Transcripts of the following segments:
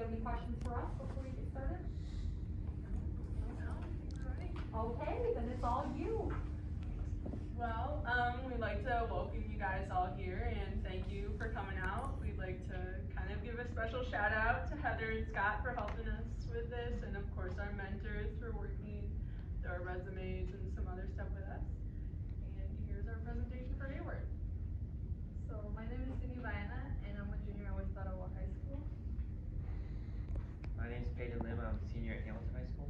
have any questions for us before we get started? Okay, then it's all you. Well, we'd like to welcome you guys all here and thank you for coming out. We'd like to kind of give a special shout out to Heather and Scott for helping us with this, and of course our mentors for working through our resumes and some other stuff with us. And here's our presentation for Haworth. So my name is Cindy Baena and I'm a junior at West Ottawa High School. My name is Peyton Lim. I'm a senior at Hamilton High School.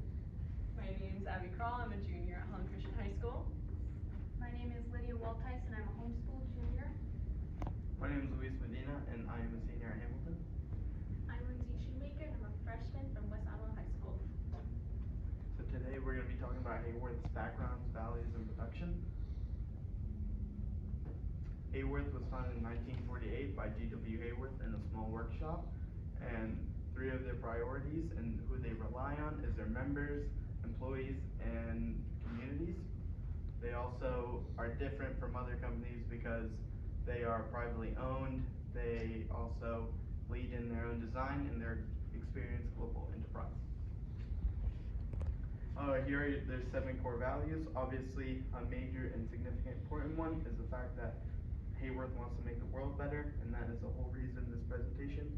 My name's Abby Kroll. I'm a junior at Holland Christian High School. My name is Lydia Waltice and I'm a homeschool junior. My name is Luis Medina and I am a senior at Hamilton. I'm Lindsay Shoemaker and I'm a freshman from West Ottawa High School. So today we're going to be talking about Haworth's backgrounds, values, and production. Haworth was founded in 1948 by G.W. Haworth in a small workshop, and three of their priorities and who they rely on is their members, employees, and communities. They also are different from other companies because they are privately owned. They also lead in their own design and their experienced global enterprise. Here are their 7 core values. Obviously, a major and significant important one is the fact that Haworth wants to make the world better, and that is the whole reason this presentation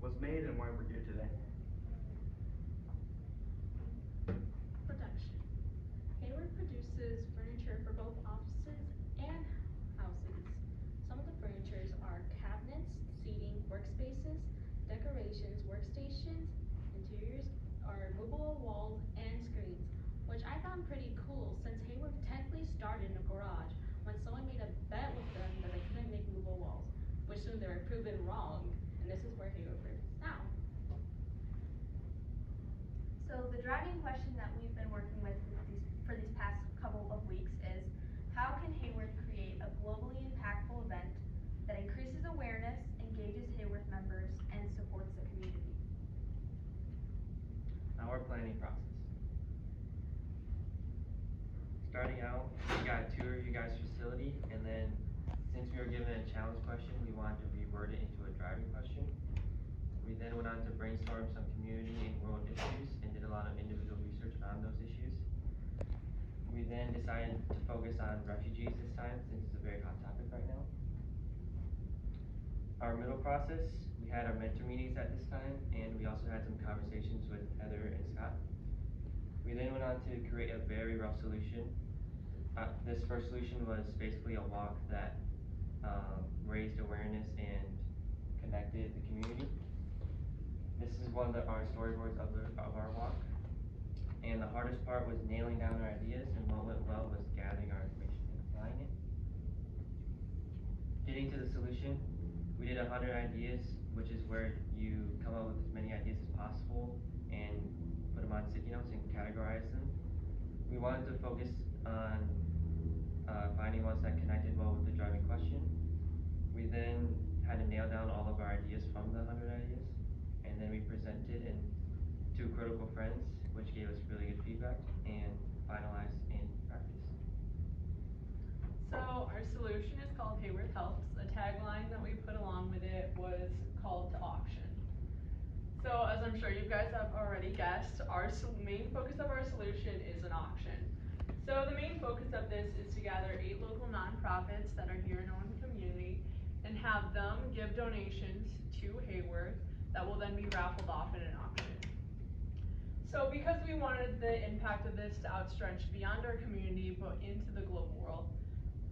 was made and why we're here today. Production. Haworth produces furniture for both offices and houses. Some of the furnitures are cabinets, seating, workspaces, decorations, workstations. Interiors are movable walls and screens, which I found pretty cool since Haworth technically started in a garage when someone made a bet with them that they couldn't make movable walls, which soon they were proven wrong, and this is where Haworth is now. So the driving question that we've been working with for these past couple of weeks is, how can Haworth create a globally impactful event that increases awareness, engages Haworth members, and supports the community? Our planning process. Starting out, we got a tour of you guys' facility, and then since we were given a challenge question, we wanted to reword it into a driving question. We then went on to brainstorm some community and world issues and did a lot of individual research on those issues. We then decided to focus on refugees this time since it's a very hot topic right now. Our middle process, we had our mentor meetings at this time, and we also had some conversations with Heather and Scott. We then went on to create a very rough solution. This first solution was basically a walk that raised awareness and connected the community. This is one of our storyboards of our walk. And the hardest part was nailing down our ideas, and what went well was gathering our information and applying it. Getting to the solution, we did 100 ideas, which is where you come up with as many ideas as possible and put them on sticky notes and categorize them. We wanted to focus on finding ones that connected well with the driving question. We then had to nail down all of our ideas from the 100 ideas, and then we presented to critical friends, which gave us really good feedback, and finalized in practice. So our solution is called Haworth Helps. A tagline that we put along with it was called to auction. So as I'm sure you guys have already guessed, our main focus of our solution is an auction. So the main focus of this is to gather 8 local nonprofits that are here in our community and have them give donations to Haworth that will then be raffled off in an auction. So because we wanted the impact of this to outstretch beyond our community but into the global world,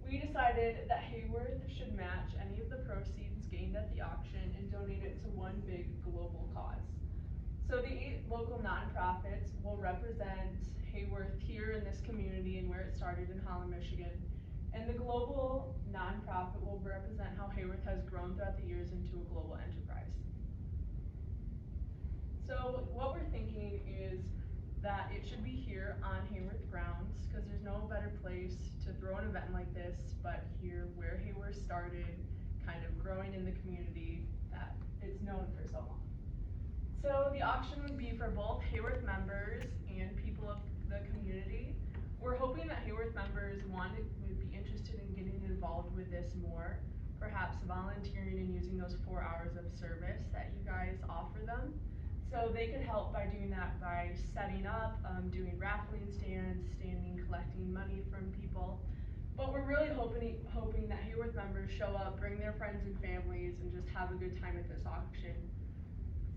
we decided that Haworth should match any of the proceeds gained at the auction and donate it to one big global cause. So the 8 local nonprofits will represent Haworth here in this community and where it started in Holland, Michigan. And the global nonprofit will represent how Haworth has grown throughout the years into a global enterprise. So what we're thinking is that it should be here on Haworth grounds, because there's no better place to throw an event like this but here where Haworth started, kind of growing in the community that it's known for so long. So the auction would be for both Haworth members and people of the community. We're hoping that Haworth members, one, would be interested in getting involved with this more, perhaps volunteering and using those 4 hours of service that you guys offer them. So they could help by doing that by setting up, doing raffling stands, standing, collecting money from people. But we're really hoping that Haworth members show up, bring their friends and families, and just have a good time at this auction.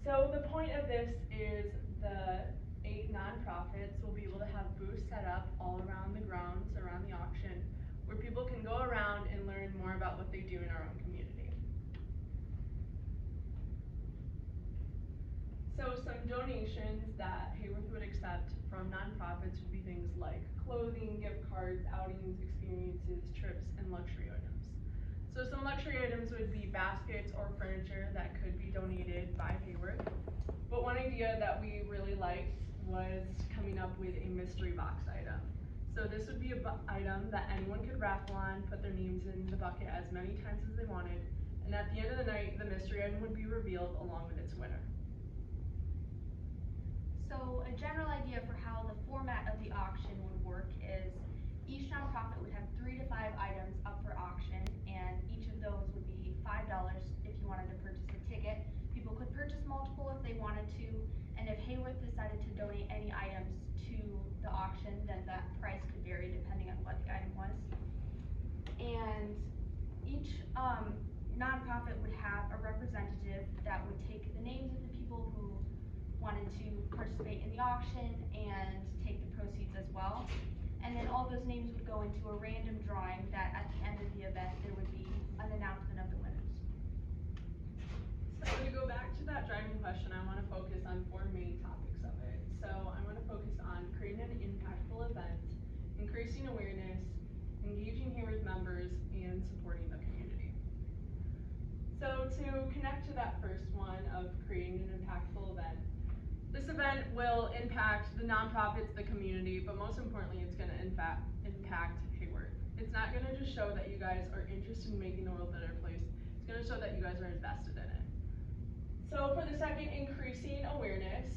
So the point of this is the 8 nonprofits will be able to have booths set up all around the grounds, around the auction, where people can go around and learn more about what they do in our own community. So some donations that Haworth would accept from nonprofits would be things like clothing, gift cards, outings, experiences, trips, and luxury items. So some luxury items would be baskets or furniture that could be donated by Haworth. But one idea that we really liked was coming up with a mystery box item. So this would be an item that anyone could raffle on, put their names in the bucket as many times as they wanted, and at the end of the night, the mystery item would be revealed along with its winner. So a general idea for how the format of the auction would work is each nonprofit would have 3 to 5 items up for auction, and each of those would be $5 if you wanted to purchase a ticket. People could purchase multiple if they wanted to, and if Haworth decided to donate any items to the auction, then that price could vary depending on what the item was. And each nonprofit would have a representative that would take the names of the people who wanted to participate in the auction and take the proceeds as well. And then all those names would go into a random drawing that at the end of the event there would be an announcement of the winners. So to go back to that driving question, I want to focus on 4 main topics of it. So I want to focus on creating an impactful event, increasing awareness, engaging Haworth members, and supporting the community. So to connect to that first one of creating an impactful event, this event will impact the nonprofits, the community, but most importantly, it's going to impact Haworth. It's not going to just show that you guys are interested in making the world a better place. It's going to show that you guys are invested in it. So for the second, increasing awareness,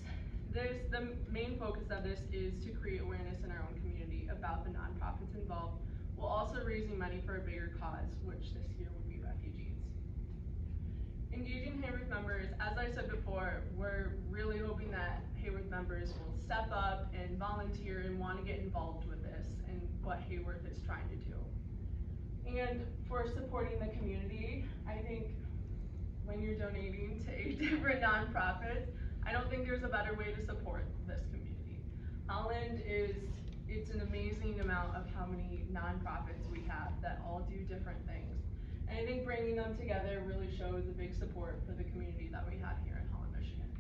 the main focus of this is to create awareness in our own community about the nonprofits involved, while also raising money for a bigger cause, which this year would be refugees. Engaging Haworth members, as I said before, we're really hoping that Haworth members will step up and volunteer and want to get involved with this and what Haworth is trying to do. And for supporting the community, I think when you're donating to 8 different nonprofits, I don't think there's a better way to support this community. Holland it's an amazing amount of how many nonprofits we have that all do different things. And I think bringing them together really shows a big support for the community that we have here in Holland, Michigan.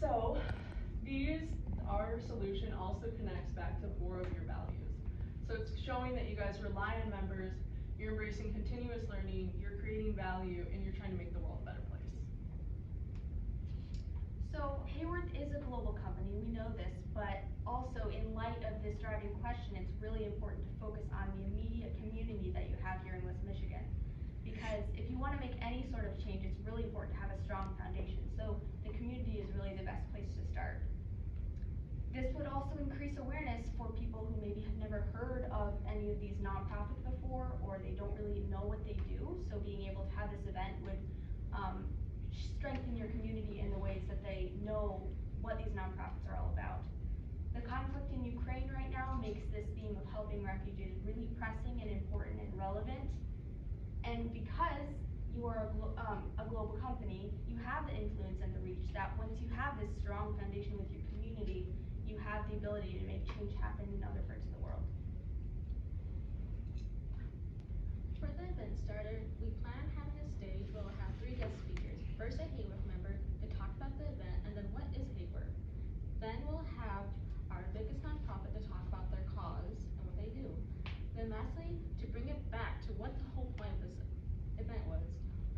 So, our solution also connects back to 4 of your values. So it's showing that you guys rely on members, you're embracing continuous learning, you're creating value, and you're trying to make the world a better place. So Haworth is a global company, we know this, but also in light of this driving question, it's really important to focus on the immediate community that you have here in West Michigan. Because if you want to make any sort of change, it's really important to have a strong foundation. So the community is really the best place to start. This would also increase awareness for people who maybe have never heard of any of these nonprofits before, or they don't really know what they do. So being able to have this event would strengthen your community in the ways that they know what these nonprofits are all about. The conflict in Ukraine right now makes this theme of helping refugees really pressing and important and relevant. And because you are a global company, you have the influence and the reach that once you have this strong foundation with your community, you have the ability to make change happen in other parts of the world. For the event starter, we plan on having a stage where we'll have 3 guest speakers. First, a Haworth member to talk about the event, and then what is Haworth. Then we'll have our biggest nonprofit to talk about their cause and what they do. Then lastly, to bring it back to what the whole point of this event was,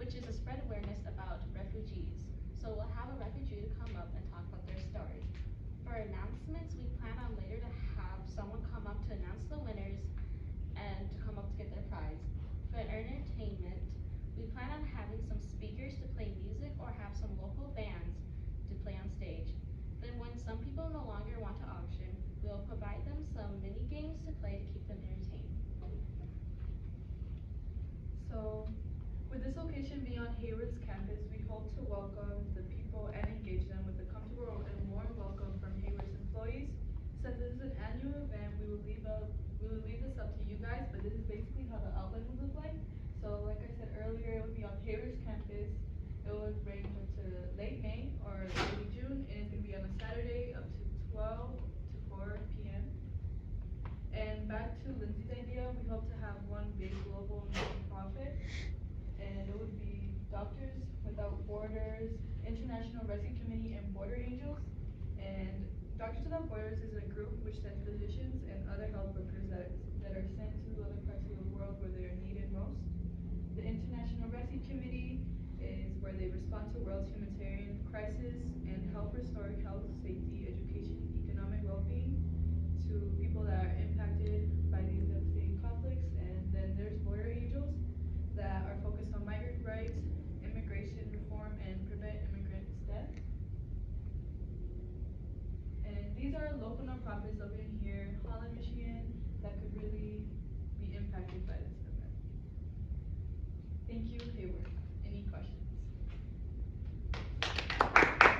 which is to spread awareness about refugees. So we'll have a refugee to come up and talk about their story. For announcements, we plan on later to have someone come up to announce the winners and to come up to get their prize. For entertainment, we plan on having some speakers to play music or have like I said earlier, it would be on Haworth's campus. It would range up to late May or early June, and it's gonna be on a Saturday up to 12 to 4 p.m. And back to Lindsay's idea, we hope to have one big global nonprofit, and it would be Doctors Without Borders, International Rescue Committee, and Border Angels. And Doctors Without Borders is a group which sends physicians and other health workers that are sent to other parts of the world where they are needed most. The International Rescue Committee is where they respond to world's humanitarian crisis and help restore health, safety, education, economic well-being to people that are impacted by these devastating conflicts. And then there's Border Angels that are focused on migrant rights, immigration reform, and prevent immigrant death. And these are local nonprofits located here, Holland, Michigan, that could